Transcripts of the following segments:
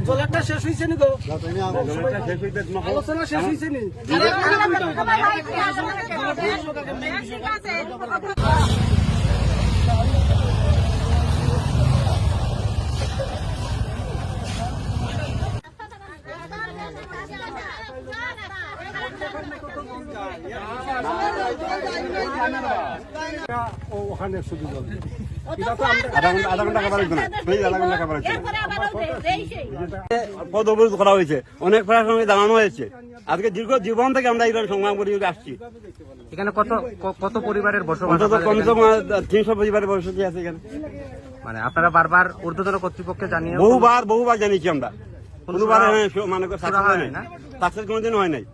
জলেরটা শেষ হয়েছে নি গো? আলোচনা শেষ হয়েছে নি? ওখানে শুধু জল আধা ঘন্টা খাবার হইতো না, আধা ঘন্টা খাবার হচ্ছে পদ অবরোধ করা হয়েছে, অনেক প্রশাসনকে জানানো হয়েছে। আজকে দীর্ঘ জীবন থেকে আমরা এইভাবে সংগ্রাম করে আসছি। এখানে কত পরিবারের বসবাস? অন্তত কমসে কম 300 পরিবারের বসতি আছে এখানে। মানে আপনারা বারবার ঊর্ধ্বতন কর্তৃপক্ষকে জানিয়ে বহুবার জানিয়েছি আমরা, কোনোবার মানে সাকসেস কোনোদিন হয় নাই।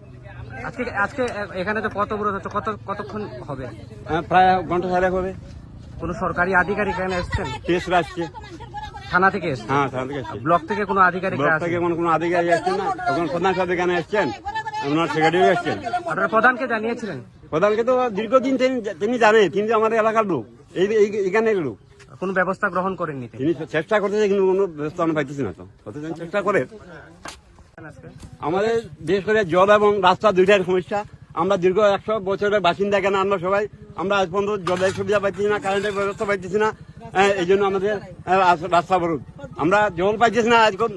আজকে এখানে তো কত অবরোধ হচ্ছে, কতক্ষণ হবে? প্রায় ঘন্টা 6 হবে। কোন সরকারি আধিকারিক এখানে এসছেন? আসছে থানা থেকে এসছে? হ্যাঁ, থানা থেকে এসছে। ব্লক থেকে কোনো আধিকারিক? ব্লক থেকে কোনো আধিকারিক আসছেন না, এখন প্রধান সাহেব এখানে এসছেন, ওনার সেক্রেটারি এসছেন। আপনারা প্রধানকে জানিয়েছিলেন? প্রধানকে তো দীর্ঘদিন তিনি জানেন, তিনি আমাদের এলাকার লোক, এখানে লোক। কোনো ব্যবস্থা গ্রহণ করেননি? তিনি চেষ্টা করতেছে কিন্তু কোনো ব্যবস্থা আমরা পাইতেছি না। তো কতজন চেষ্টা করে। আমাদের বিশেষ করে জল এবং রাস্তা দুইটার সমস্যা। আমরা দীর্ঘ 100 বছরের বাসিন্দা, কেন আমরা আজ পর্যন্ত জলের সুবিধা পাইতেছি না, কারেন্টের ব্যবস্থা পাইতেছি না। এই জন্য আমাদের রাস্তা অবরোধ। আমরা জল পাইতেছি না এখন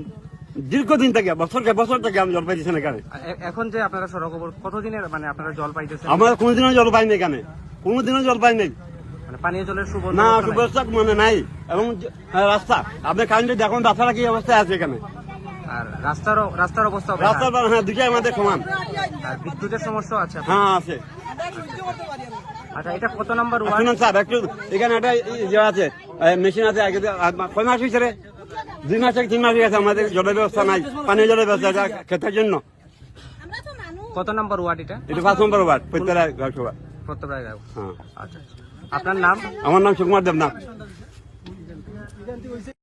দীর্ঘদিন থেকে, বছর থেকে আমরা জল পাইতেছি না এখানে। এখন যে আপনারা সড়ক অবরোধ, কতদিনের মানে আপনারা জল পাইতেছেন? আমরা কোনোদিনও জল পাইনি এখানে, কোনোদিনও জল পাই নাই। পানীয় জলের সুব্যবস্থা মানে নাই। এবং রাস্তা আপনি কারেন্টের দেখুন, রাস্তাটা কি অবস্থায় আছে এখানে। আর রাস্তার অবস্থা? হ্যাঁ, দুটাই আমাদের সমান। আর বিদ্যুতের সমস্যা আছে? হ্যাঁ, আছে। আচ্ছা, এটা কত নম্বর ওয়ার্ড? শুনুন স্যার, একটু এখানে একটা ইয়ে আছে, মেশিন আছে। কয় মাস হয়েছে রে? 2 মাস থেকে 3 মাস হয়ে গেছে, আমাদের জলের ব্যবস্থা নাই, পানীয় জলের ব্যবস্থা ক্ষেতের জন্য। কত নম্বর ওয়ার্ড এটা? এটা 5 নম্বর ওয়ার্ড, প্রত্যেকটা গাঁও। হ্যাঁ, আচ্ছা। আপনার নাম? আমার নাম সুকুমার দেবনাথ।